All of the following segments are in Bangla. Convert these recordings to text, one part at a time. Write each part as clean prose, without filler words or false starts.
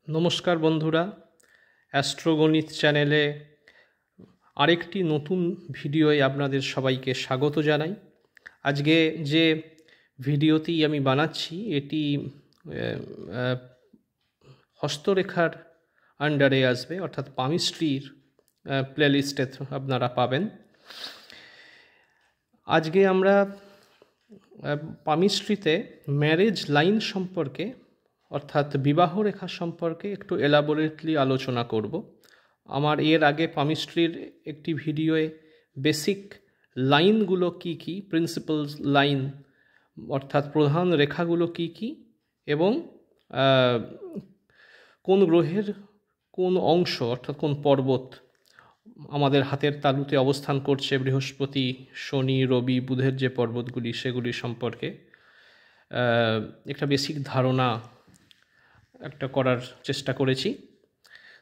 নমস্কার বন্ধুরা, অ্যাস্ট্রোগণিত চ্যানেলে আরেকটি নতুন ভিডিওয় আপনাদের সবাইকে স্বাগত জানাই। আজকে যে ভিডিওটি আমি বানাচ্ছি এটি হস্তরেখার আন্ডারে আসবে, অর্থাৎ পামিস্ট্রির প্লেলিস্টে আপনারা পাবেন। আজকে আমরা পামিস্ট্রিতে ম্যারেজ লাইন সম্পর্কে অর্থাৎ বিবাহ রেখা সম্পর্কে একটু এলাবোরেটলি আলোচনা করব। আমার এর আগে পামিস্ট্রির একটি ভিডিওয়ে বেসিক লাইনগুলো কি কি, প্রিন্সিপাল লাইন অর্থাৎ প্রধান রেখাগুলো কি কি এবং কোন গ্রহের কোন অংশ অর্থাৎ কোন পর্বত আমাদের হাতের তালুতে অবস্থান করছে, বৃহস্পতি, শনি, রবি, বুধের যে পর্বতগুলি সেগুলি সম্পর্কে একটা বেসিক ধারণা একটা করার চেষ্টা করেছি।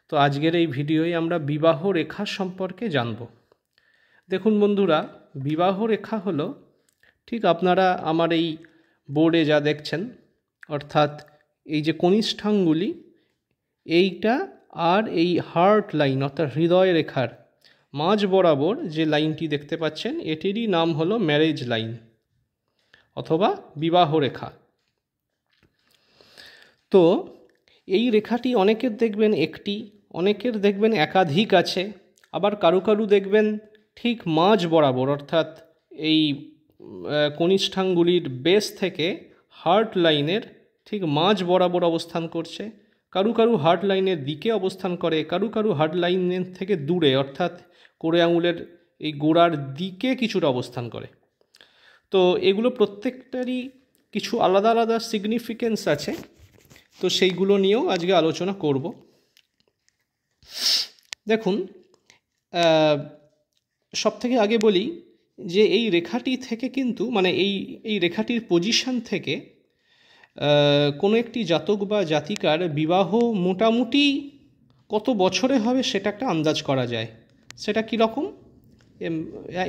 তো আজকের এই ভিডিওয় আমরা বিবাহ রেখা সম্পর্কে জানব। দেখুন বন্ধুরা, বিবাহ রেখা হলো ঠিক আপনারা আমার এই বোর্ডে যা দেখছেন, অর্থাৎ এই যে কনিষ্ঠাঙ্গুলি এইটা আর এই হার্ট লাইন অর্থাৎ হৃদয় রেখার মাঝ বরাবর যে লাইনটি দেখতে পাচ্ছেন এটিরই নাম হলো ম্যারেজ লাইন অথবা বিবাহ রেখা। তো এই রেখাটি অনেকের দেখবেন একটি, অনেকের দেখবেন একাধিক আছে, আবার কারু কারু দেখবেন ঠিক মাঝ বরাবর অর্থাৎ এই কনিষ্ঠাঙ্গুলির বেস থেকে হার্ট লাইনের ঠিক মাঝ বরাবর অবস্থান করছে। কারু কারু হার্ট লাইনের দিকে অবস্থান করে, কারু কারু হার্ট লাইনের থেকে দূরে অর্থাৎ কোড়ে আঙুলের এই গোড়ার দিকে কিছুটা অবস্থান করে। তো এগুলো প্রত্যেকটারই কিছু আলাদা আলাদা সিগনিফিকেন্স আছে, তো সেইগুলো নিয়েও আজকে আলোচনা করব। দেখুন, সব থেকে আগে বলি যে এই রেখাটি থেকে কিন্তু মানে এই রেখাটির পজিশন থেকে কোনো একটি জাতক বা জাতিকার বিবাহ মোটামুটি কত বছরে হবে সেটা একটা আন্দাজ করা যায়। সেটা কীরকম,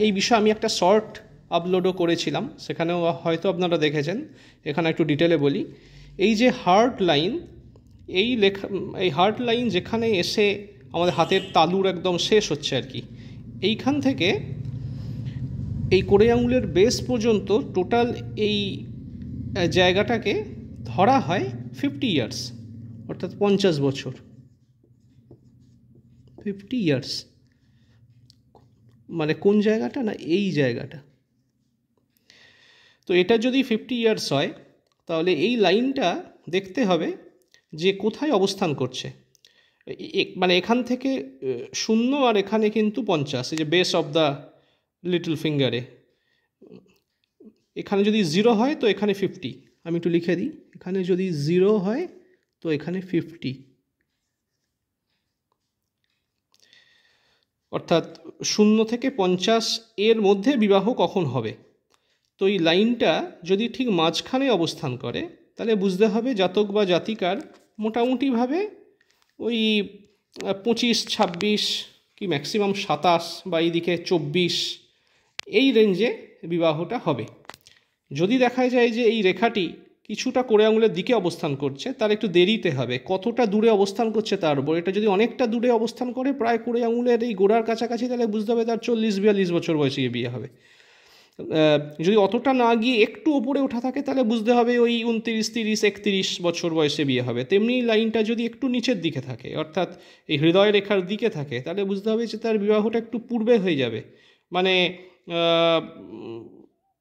এই বিষয়ে আমি একটা শর্ট আপলোডও করেছিলাম, সেখানেও হয়তো আপনারা দেখেছেন। এখানে একটু ডিটেলে বলি। এই যে হার্ট লাইন, এই হার্ট লাইন যেখানে এসে আমাদের হাতের তালুর একদম শেষ হচ্ছে আর কি, এইখান থেকে এই কোড়ে আঙুলের বেস পর্যন্ত টোটাল এই জায়গাটাকে ধরা হয় 50 ইয়ার্স অর্থাৎ 50 বছর। 50 ইয়ার্স মানে কোন জায়গাটা না, এই জায়গাটা। তো এটা যদি 50 ইয়ার্স হয় তাহলে এই লাইনটা দেখতে হবে যে কোথায় অবস্থান করছে। মানে এখান থেকে 0 আর এখানে কিন্তু 50, এই যে বেস অফ দ্য লিটল ফিঙ্গারে, এখানে যদি 0 হয় তো এখানে 50। আমি একটু লিখে দিই, এখানে যদি 0 হয় তো এখানে 50, অর্থাৎ 0 থেকে 50 এর মধ্যে বিবাহ কখন হবে। তো এই লাইনটা যদি ঠিক মাঝখানে অবস্থান করে তাহলে বুঝতে হবে জাতক বা জাতিকার মোটামুটিভাবে ওই 25, 26 কি ম্যাক্সিমাম 27 বা এইদিকে 24 এই রেঞ্জে বিবাহটা হবে। যদি দেখা যায় যে এই রেখাটি কিছুটা কোড়ে আঙুলের দিকে অবস্থান করছে, তার একটু দেরিতে হবে। কতটা দূরে অবস্থান করছে তার উপর, এটা যদি অনেকটা দূরে অবস্থান করে প্রায় কোড়ে আঙুলের এই গোড়ার কাছাকাছি, তাহলে বুঝতে হবে তার 40-42 বছর বয়সে বিয়ে হবে। যদি অতটা না গিয়ে একটু ওপরে ওঠা থাকে তাহলে বুঝতে হবে ওই 29, 30, 31 বছর বয়সে বিয়ে হবে। তেমনি লাইনটা যদি একটু নিচের দিকে থাকে অর্থাৎ এই হৃদয় রেখার দিকে থাকে তাহলে বুঝতে হবে যে তার বিবাহটা একটু পূর্বে হয়ে যাবে, মানে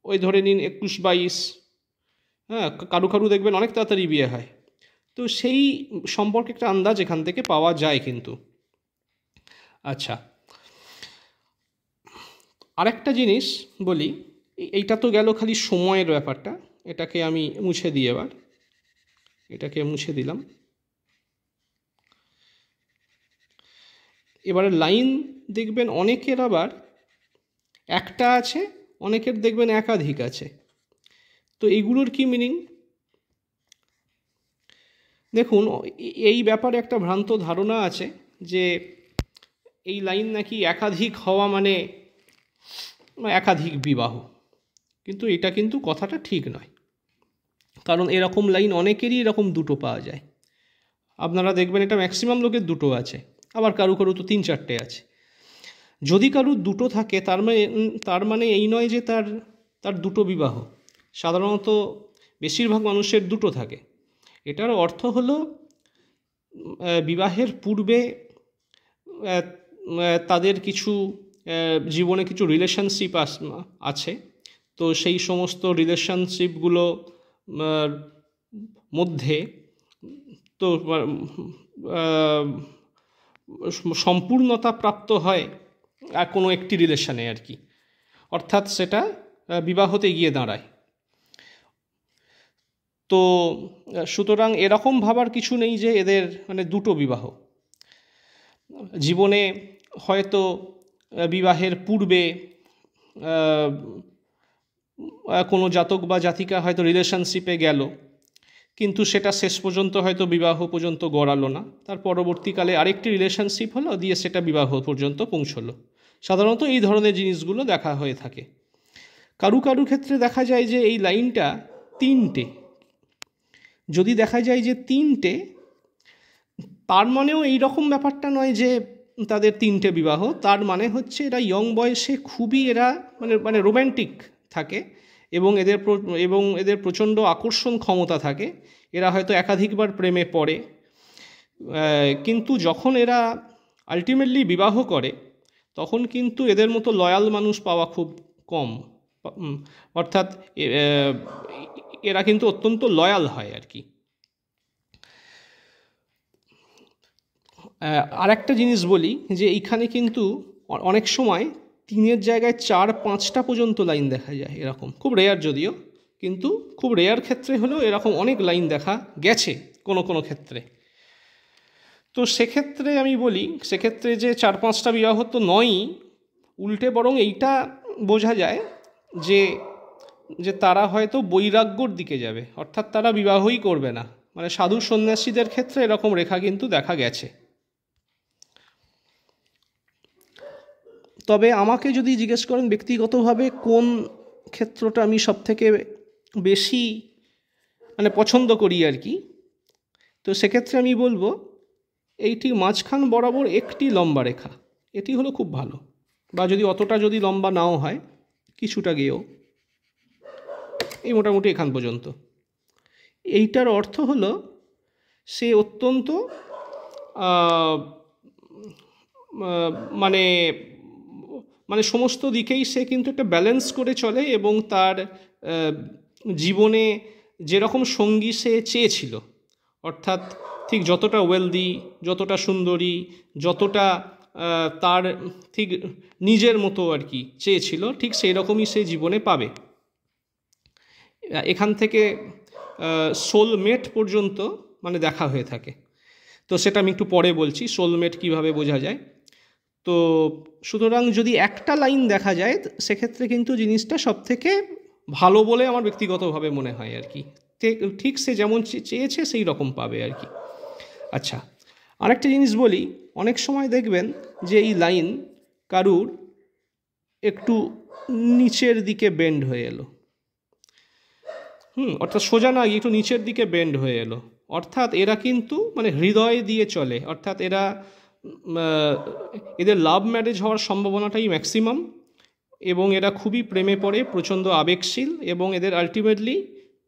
ওই ধরে নিন 21-22। হ্যাঁ, কারু কারু দেখবেন অনেক তাড়াতাড়ি বিয়ে হয়। তো সেই সম্পর্কে একটা আন্দাজ এখান থেকে পাওয়া যায় কিন্তু। আচ্ছা, আরেকটা জিনিস বলি, এইটা তো গেল খালি সময়ের ব্যাপারটা, এটাকে আমি মুছে দিই, এবার এটাকে মুছে দিলাম। এবারে লাইন দেখবেন অনেকের আবার একটা আছে, অনেকের দেখবেন একাধিক আছে। তো এইগুলোর কি মিনিং? দেখুন, এই ব্যাপারে একটা ভ্রান্ত ধারণা আছে যে এই লাইন নাকি একাধিক হওয়া মানে একাধিক বিবাহ, কিন্তু এটা কিন্তু কথাটা ঠিক নয়। কারণ এরকম লাইন অনেকেরই এরকম দুটো পাওয়া যায়। আপনারা দেখবেন এটা ম্যাক্সিমাম লোকের দুটো আছে, আবার কারু কারু তো 3-4টে আছে। যদি কারুর দুটো থাকে তার মানে এই নয় যে তার দুটো বিবাহ। সাধারণত বেশিরভাগ মানুষের দুটো থাকে। এটার অর্থ হলো বিবাহের পূর্বে তাদের কিছু জীবনে কিছু রিলেশনশিপ আছে, তো সেই সমস্ত রিলেশনশিপগুলো মধ্যে তো সম্পূর্ণতা প্রাপ্ত হয় আর কোনো একটি রিলেশনে আর কি, অর্থাৎ সেটা বিবাহতে গিয়ে দাঁড়ায়। তো সুতরাং এরকম ভাবার কিছু নেই যে এদের মানে দুটো বিবাহ। জীবনে হয়তো বিবাহের পূর্বে কোনো জাতক বা জাতিকা হয়তো রিলেশনশিপে গেল, কিন্তু সেটা শেষ পর্যন্ত হয়তো বিবাহ পর্যন্ত গড়ালো না, তার পরবর্তীকালে আরেকটি রিলেশনশিপ হলো, দিয়ে সেটা বিবাহ পর্যন্ত পৌঁছলো। সাধারণত এই ধরনের জিনিসগুলো দেখা হয়ে থাকে। কারু কারু ক্ষেত্রে দেখা যায় যে এই লাইনটা 3টে। যদি দেখা যায় যে 3টে, তার মানেও এই রকম ব্যাপারটা নয় যে তাদের 3টে বিবাহ। তার মানে হচ্ছে এরা ইয়ং বয়সে খুবই এরা মানে রোম্যান্টিক থাকে এবং এদের প্রচণ্ড আকর্ষণ ক্ষমতা থাকে। এরা হয়তো একাধিকবার প্রেমে পড়ে, কিন্তু যখন এরা আলটিমেটলি বিবাহ করে তখন কিন্তু এদের মতো লয়াল মানুষ পাওয়া খুব কম। অর্থাৎ এরা কিন্তু অত্যন্ত লয়াল হয় আর কি। আর একটা জিনিস বলি যে এইখানে কিন্তু অনেক সময় 3-এর জায়গায় 4-5টা পর্যন্ত লাইন দেখা যায়, এরকম খুব রেয়ার যদিও, কিন্তু খুব রেয়ার ক্ষেত্রে হলেও এরকম অনেক লাইন দেখা গেছে কোনো কোনো ক্ষেত্রে। তো সেক্ষেত্রে আমি বলি, সেক্ষেত্রে যে 4-5টা বিবাহ তো নয়ই, উল্টে বরং এইটা বোঝা যায় যে তারা হয়তো বৈরাগ্যর দিকে যাবে, অর্থাৎ তারা বিবাহই করবে না। মানে সাধু সন্ন্যাসীদের ক্ষেত্রে এরকম রেখা কিন্তু দেখা গেছে। তবে আমাকে যদি জিজ্ঞেস করেন ব্যক্তিগতভাবে কোন ক্ষেত্রটা আমি সবথেকে বেশি মানে পছন্দ করি আর কি, তো সেক্ষেত্রে আমি বলবো এইটি মাঝখান বরাবর একটি লম্বা রেখা, এটি হলো খুব ভালো। বা যদি অতটা যদি লম্বা নাও হয়, কিছুটা গিয়েও এই মোটামুটি এখান পর্যন্ত, এইটার অর্থ হলো সে অত্যন্ত মানে মানে সমস্ত দিকেই সে কিন্তু একটা ব্যালেন্স করে চলে এবং তার জীবনে যেরকম সঙ্গী সে চেয়েছিল, অর্থাৎ ঠিক যতটা ওয়েলদি, যতটা সুন্দরী, যতটা তার ঠিক নিজের মতো আর কি চেয়েছিল, ঠিক সেই রকমই সে জীবনে পাবে। এখান থেকে সোলমেট পর্যন্ত মানে দেখা হয়ে থাকে। তো সেটা আমি একটু পরে বলছি সোলমেট কীভাবে বোঝা যায়। তো সুতরাং যদি একটা লাইন দেখা যায় সেক্ষেত্রে কিন্তু জিনিসটা সবথেকে ভালো বলে আমার ব্যক্তিগতভাবে মনে হয় আর কি, ঠিক সে যেমন চেয়েছে সেই রকম পাবে আর কি। আচ্ছা, আরেকটা জিনিস বলি, অনেক সময় দেখবেন যে এই লাইন কারুর একটু নিচের দিকে বেন্ড হয়ে এলো, অর্থাৎ সোজা না গিয়ে একটু নিচের দিকে বেন্ড হয়ে এলো, অর্থাৎ এরা কিন্তু মানে হৃদয় দিয়ে চলে, অর্থাৎ এদের লাভ ম্যারেজ হওয়ার সম্ভাবনাটাই ম্যাক্সিমাম এবং এরা খুবই প্রেমে পড়ে, প্রচণ্ড আবেগশীল এবং এদের আলটিমেটলি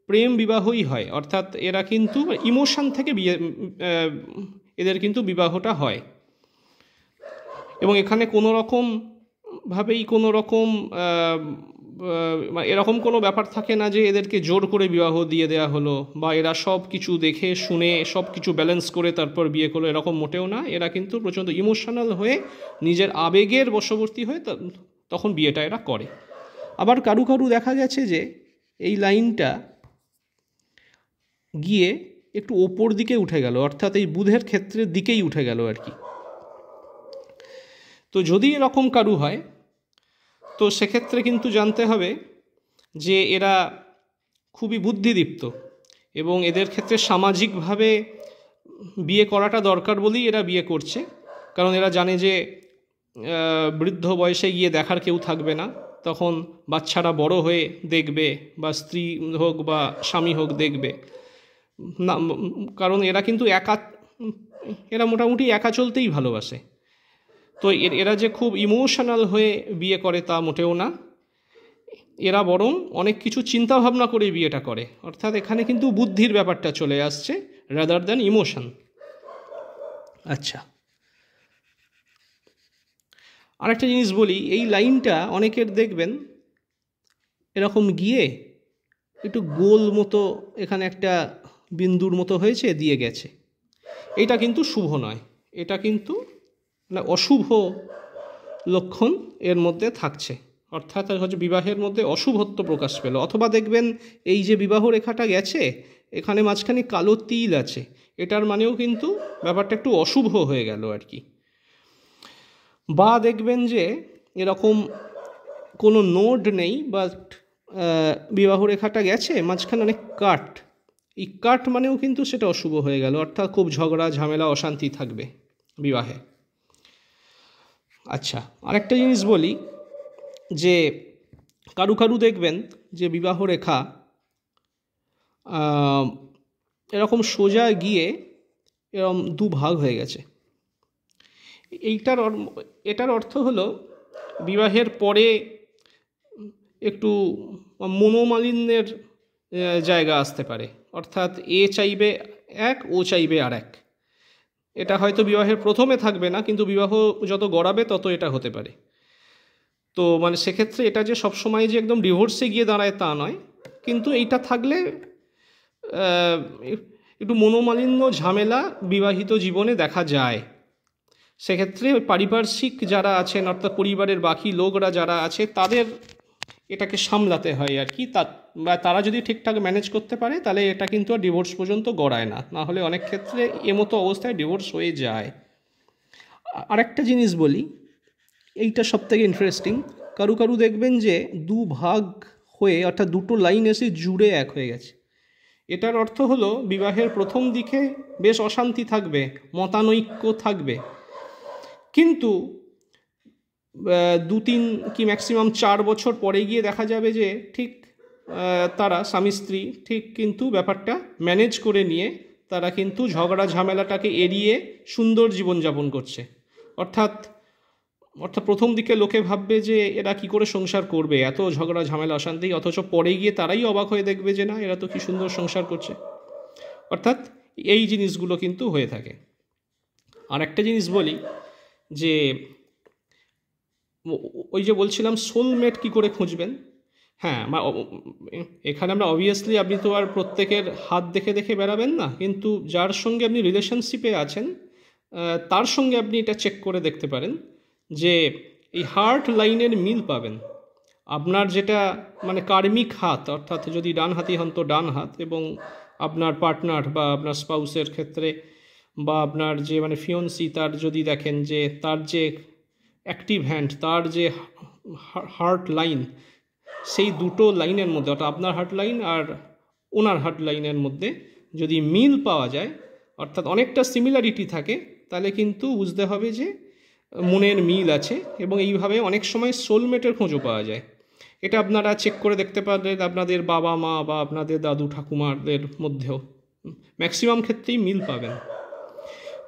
প্রেম বিবাহই হয়, অর্থাৎ এরা কিন্তু ইমোশন থেকে এদের কিন্তু বিবাহটা হয়। এবং এখানে কোনো রকমভাবেই কোনো রকম এরকম কোনো ব্যাপার থাকে না যে এদেরকে জোর করে বিবাহ দিয়ে দেওয়া হলো বা এরা সব কিছু দেখে শুনে সব কিছু ব্যালেন্স করে তারপর বিয়ে করলো, এরকম মোটেও না। এরা কিন্তু প্রচণ্ড ইমোশনাল হয়ে নিজের আবেগের বশবর্তী হয়ে তখন বিয়েটা এরা করে। আবার কারু কারু দেখা গেছে যে এই লাইনটা গিয়ে একটু ওপর দিকে উঠে গেল, অর্থাৎ এই বুধের ক্ষেত্রের দিকেই উঠে গেল আর কি। তো যদি এরকম কারু হয় তো সেক্ষেত্রে কিন্তু জানতে হবে যে এরা খুবই বুদ্ধিদীপ্ত এবং এদের ক্ষেত্রে সামাজিকভাবে বিয়ে করাটা দরকার বলেই এরা বিয়ে করছে, কারণ এরা জানে যে বৃদ্ধ বয়সে গিয়ে দেখার কেউ থাকবে না, তখন বাচ্চারা বড় হয়ে দেখবে বা স্ত্রী হোক বা স্বামী হোক দেখবে না, কারণ এরা কিন্তু এরা মোটামুটি একা চলতেই ভালোবাসে। তো এরা যে খুব ইমোশনাল হয়ে বিয়ে করে তা মোটেও না, এরা বরং অনেক কিছু চিন্তা ভাবনা করে বিয়েটা করে, অর্থাৎ এখানে কিন্তু বুদ্ধির ব্যাপারটা চলে আসছে রাদার দ্যান ইমোশন। আচ্ছা, আরেকটা জিনিস বলি, এই লাইনটা অনেকের দেখবেন এরকম গিয়ে একটু গোল মতো এখানে একটা বিন্দুর মতো হয়েছে দিয়ে গেছে, এটা কিন্তু শুভ নয়, এটা কিন্তু অশুভ লক্ষণ এর মধ্যে থাকছে, অর্থাৎ হচ্ছে বিবাহের মধ্যে অশুভত্ব প্রকাশ পেল। অথবা দেখবেন এই যে বিবাহ রেখাটা গেছে এখানে মাঝখানে কালো তিল আছে, এটার মানেও কিন্তু ব্যাপারটা একটু অশুভ হয়ে গেল আর কি। বা দেখবেন যে এরকম কোনো নোড নেই, বাট বিবাহ রেখাটা গেছে মাঝখানে অনেক কাট, এই কাট মানেও কিন্তু সেটা অশুভ হয়ে গেল, অর্থাৎ খুব ঝগড়া ঝামেলা অশান্তি থাকবে বিবাহে। আচ্ছা, আরেকটা জিনিস বলি যে কারু কারু দেখবেন যে বিবাহ রেখা এরকম সোজা গিয়ে এরকম দুভাগ হয়ে গেছে। এটার অর্থ হলো বিবাহের পরে একটু মনোমালিন্যের জায়গা আসতে পারে, অর্থাৎ এ চাইবে এক, ও চাইবে আর এক। এটা হয়তো বিবাহের প্রথমে থাকবে না, কিন্তু বিবাহ যত গড়াবে তত এটা হতে পারে। তো মানে সেক্ষেত্রে এটা যে সবসময় যে একদম ডিভোর্সে গিয়ে দাঁড়ায় তা নয়, কিন্তু এইটা থাকলে একটু মনোমালিন্য ঝামেলা বিবাহিত জীবনে দেখা যায়। সেক্ষেত্রে পারিপার্শ্বিক যারা আছেন, অর্থাৎ পরিবারের বাকি লোকরা যারা আছে তাদের এটাকে সামলাতে হয় আর কি, বা তারা যদি ঠিকঠাক ম্যানেজ করতে পারে তাহলে এটা কিন্তু আর ডিভোর্স পর্যন্ত গড়ায় না, না হলে অনেক ক্ষেত্রে এমতো অবস্থায় ডিভোর্স হয়ে যায়। আরেকটা জিনিস বলি, এইটা সবথেকে ইন্টারেস্টিং, কারু কারু দেখবেন যে দুভাগ হয়ে অর্থাৎ দুটো লাইন এসে জুড়ে এক হয়ে গেছে। এটার অর্থ হলো বিবাহের প্রথম দিকে বেশ অশান্তি থাকবে, মতানৈক্য থাকবে, কিন্তু 2-3 কি ম্যাক্সিমাম 4 বছর পরে গিয়ে দেখা যাবে যে ঠিক তারা স্বামী স্ত্রী ঠিক কিন্তু ব্যাপারটা ম্যানেজ করে নিয়ে তারা কিন্তু ঝগড়া ঝামেলাটাকে এড়িয়ে সুন্দর জীবনযাপন করছে। অর্থাৎ প্রথম দিকে লোকে ভাববে যে এরা কি করে সংসার করবে, এত ঝগড়া ঝামেলা অশান্তি, অথচ পরে গিয়ে তারাই অবাক হয়ে দেখবে যে না, এরা তো কি সুন্দর সংসার করছে। অর্থাৎ এই জিনিসগুলো কিন্তু হয়ে থাকে। আর একটা জিনিস বলি যে ওই যে বলছিলাম সোলমেট কি করে খুঁজবেন, হ্যাঁ এখানে আমরা অবভিয়াসলি আপনি তো আর প্রত্যেকের হাত দেখে দেখে বেরাবেন না, কিন্তু যার সঙ্গে আপনি রিলেশনশিপে আছেন তার সঙ্গে আপনি এটা চেক করে দেখতে পারেন যে এই হার্ট লাইনের মিল পাবেন। আপনার যেটা মানে কার্মিক হাত, অর্থাৎ যদি ডান হাতি হন তো ডান হাত, এবং আপনার পার্টনার বা আপনার স্পাউসের ক্ষেত্রে বা আপনার যে মানে ফিয়ন্সি তার যদি দেখেন যে তার যে অ্যাক্টিভ হ্যান্ড, তার যে হার্ট লাইন, সেই দুটো লাইনের মধ্যে অর্থাৎ আপনার হার্ট লাইন আর ওনার হার্ট লাইনের মধ্যে যদি মিল পাওয়া যায়, অর্থাৎ অনেকটা সিমিলারিটি থাকে, তাহলে কিন্তু বুঝতে হবে যে মনের মিল আছে, এবং এইভাবে অনেক সময় সোলমেটের খোঁজও পাওয়া যায়। এটা আপনারা চেক করে দেখতে পারলেন আপনাদের বাবা মা বা আপনাদের দাদু ঠাকুমাদের মধ্যেও ম্যাক্সিমাম ক্ষেত্রেই মিল পাবেন।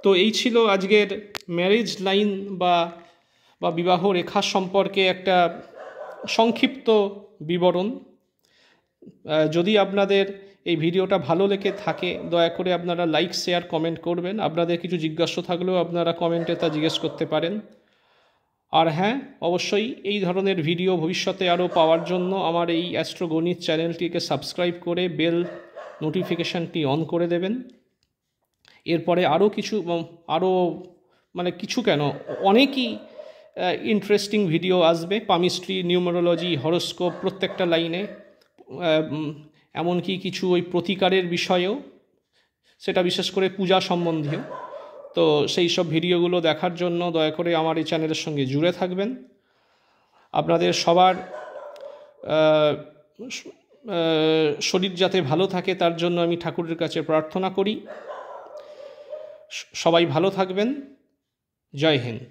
তো এই ছিল আজকের ম্যারেজ লাইন বা বিবাহ রেখা সম্পর্কে একটা সংক্ষিপ্ত বিবরণ। যদি আপনাদের এই ভিডিওটা ভালো লেগে থাকে দয়া করে আপনারা লাইক শেয়ার কমেন্ট করবেন। আপনাদের কিছু জিজ্ঞাসা থাকলেও আপনারা কমেন্টে তা জিজ্ঞেস করতে পারেন। আর হ্যাঁ, অবশ্যই এই ধরনের ভিডিও ভবিষ্যতে আরও পাওয়ার জন্য আমার এই অ্যাস্ট্রোগণিত চ্যানেলটিকে সাবস্ক্রাইব করে বেল নোটিফিকেশানটি অন করে দেবেন। এরপরে আরও মানে কিছু কেন অনেকই ইন্টারেস্টিং ভিডিও আসবে, পামিস্ট্রি, নিউমেরোলজি, হরোস্কোপ, প্রত্যেকটা লাইনে, এমনকি কিছু ওই প্রতিকারের বিষয়েও, সেটা বিশেষ করে পূজা সম্বন্ধীয়। তো সেই সব ভিডিওগুলো দেখার জন্য দয়া করে আমার এই চ্যানেলের সঙ্গে জুড়ে থাকবেন। আপনাদের সবার শরীর যাতে ভালো থাকে তার জন্য আমি ঠাকুরের কাছে প্রার্থনা করি। সবাই ভালো থাকবেন। জয় হিন্দ।